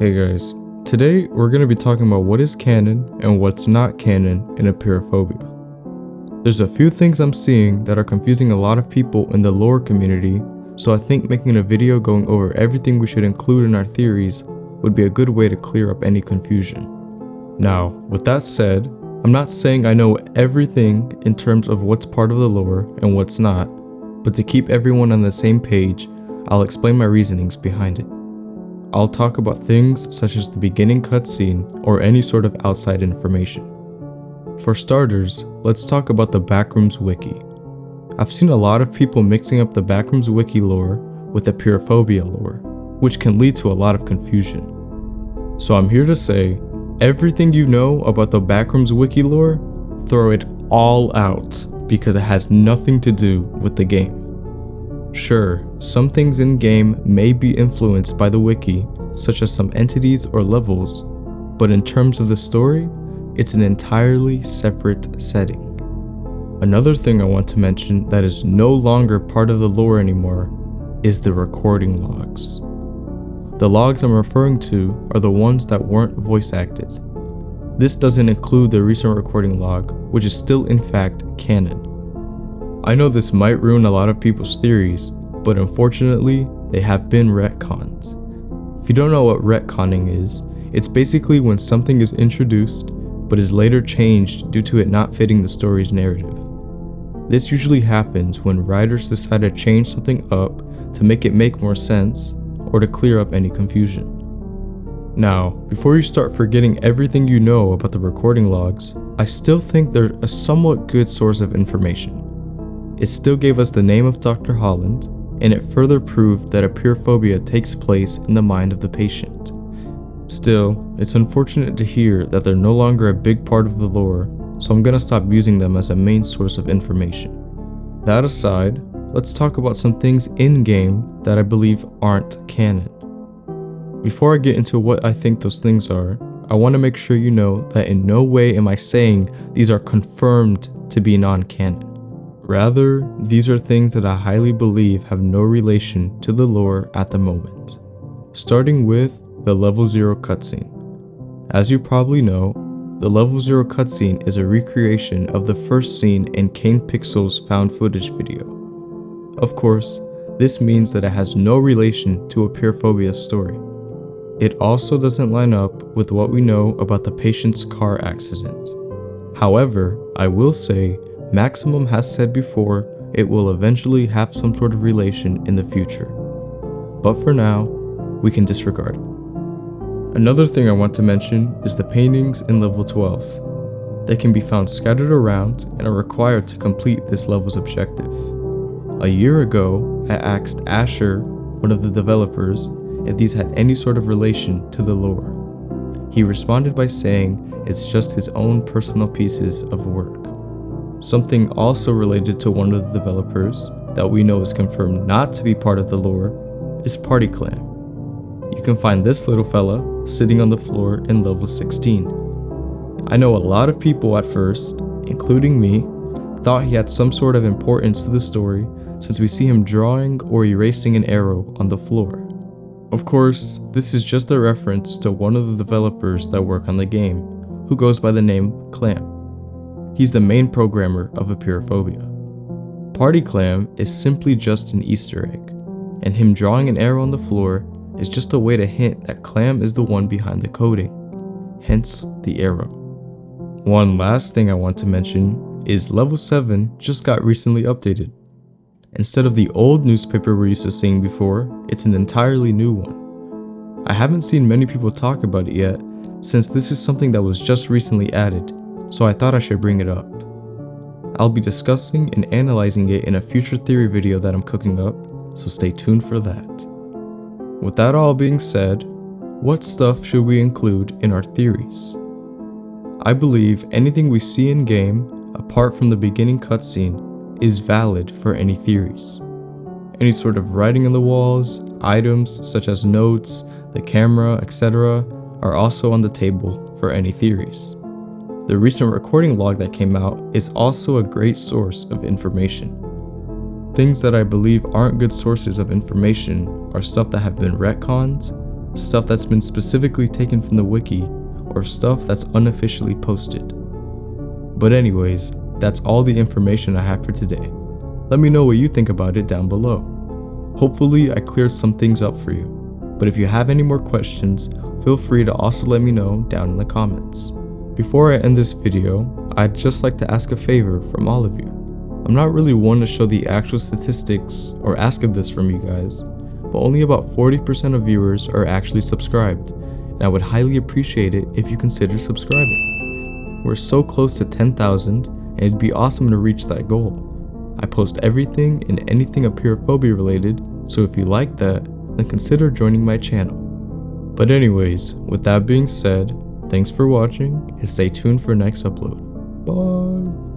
Hey guys, today we're going to be talking about what is canon and what's not canon in Apeirophobia. There's a few things I'm seeing that are confusing a lot of people in the lore community, so I think making a video going over everything we should include in our theories would be a good way to clear up any confusion. Now, with that said, I'm not saying I know everything in terms of what's part of the lore and what's not, but to keep everyone on the same page, I'll explain my reasonings behind it. I'll talk about things such as the beginning cutscene or any sort of outside information. For starters, let's talk about the Backrooms Wiki. I've seen a lot of people mixing up the Backrooms Wiki lore with the Apeirophobia lore, which can lead to a lot of confusion. So I'm here to say, everything you know about the Backrooms Wiki lore, throw it all out because it has nothing to do with the game. Sure, some things in-game may be influenced by the wiki, such as some entities or levels, but in terms of the story, it's an entirely separate setting. Another thing I want to mention that is no longer part of the lore anymore is the recording logs. The logs I'm referring to are the ones that weren't voice acted. This doesn't include the recent recording log, which is still in fact canon. I know this might ruin a lot of people's theories, but unfortunately, they have been retcons. If you don't know what retconning is, it's basically when something is introduced, but is later changed due to it not fitting the story's narrative. This usually happens when writers decide to change something up to make it make more sense, or to clear up any confusion. Now, before you start forgetting everything you know about the recording logs, I still think they're a somewhat good source of information. It still gave us the name of Dr. Holland, and it further proved that apeirophobia takes place in the mind of the patient. Still, it's unfortunate to hear that they're no longer a big part of the lore, so I'm gonna stop using them as a main source of information. That aside, let's talk about some things in-game that I believe aren't canon. Before I get into what I think those things are, I want to make sure you know that in no way am I saying these are confirmed to be non-canon. Rather, these are things that I highly believe have no relation to the lore at the moment. Starting with the Level 0 cutscene. As you probably know, the Level 0 cutscene is a recreation of the first scene in Kane Pixel's found footage video. Of course, this means that it has no relation to Apeirophobia's story. It also doesn't line up with what we know about the patient's car accident. However, I will say, Maximum has said before it will eventually have some sort of relation in the future. But for now, we can disregard it. Another thing I want to mention is the paintings in level 12. They can be found scattered around and are required to complete this level's objective. A year ago, I asked Asher, one of the developers, if these had any sort of relation to the lore. He responded by saying it's just his own personal pieces of work. Something also related to one of the developers that we know is confirmed not to be part of the lore is Party Clam. You can find this little fella sitting on the floor in level 16. I know a lot of people at first, including me, thought he had some sort of importance to the story since we see him drawing or erasing an arrow on the floor. Of course, this is just a reference to one of the developers that work on the game, who goes by the name Clam. He's the main programmer of Apeirophobia. Party Clam is simply just an Easter egg, and him drawing an arrow on the floor is just a way to hint that Clam is the one behind the coding, hence the arrow. One last thing I want to mention is level 7 just got recently updated. Instead of the old newspaper we're used to seeing before, it's an entirely new one. I haven't seen many people talk about it yet, since this is something that was just recently added, so I thought I should bring it up. I'll be discussing and analyzing it in a future theory video that I'm cooking up, so stay tuned for that. With that all being said, what stuff should we include in our theories? I believe anything we see in game, apart from the beginning cutscene, is valid for any theories. Any sort of writing on the walls, items such as notes, the camera, etc. are also on the table for any theories. The recent recording log that came out is also a great source of information. Things that I believe aren't good sources of information are stuff that have been retconned, stuff that's been specifically taken from the wiki, or stuff that's unofficially posted. But anyways, that's all the information I have for today. Let me know what you think about it down below. Hopefully I cleared some things up for you, but if you have any more questions, feel free to also let me know down in the comments. Before I end this video, I'd just like to ask a favor from all of you. I'm not really one to show the actual statistics or ask of this from you guys, but only about 40% of viewers are actually subscribed, and I would highly appreciate it if you consider subscribing. We're so close to 10,000, and it'd be awesome to reach that goal. I post everything and anything Apeirophobia related, so if you like that, then consider joining my channel. But anyways, with that being said, thanks for watching and stay tuned for next upload. Bye!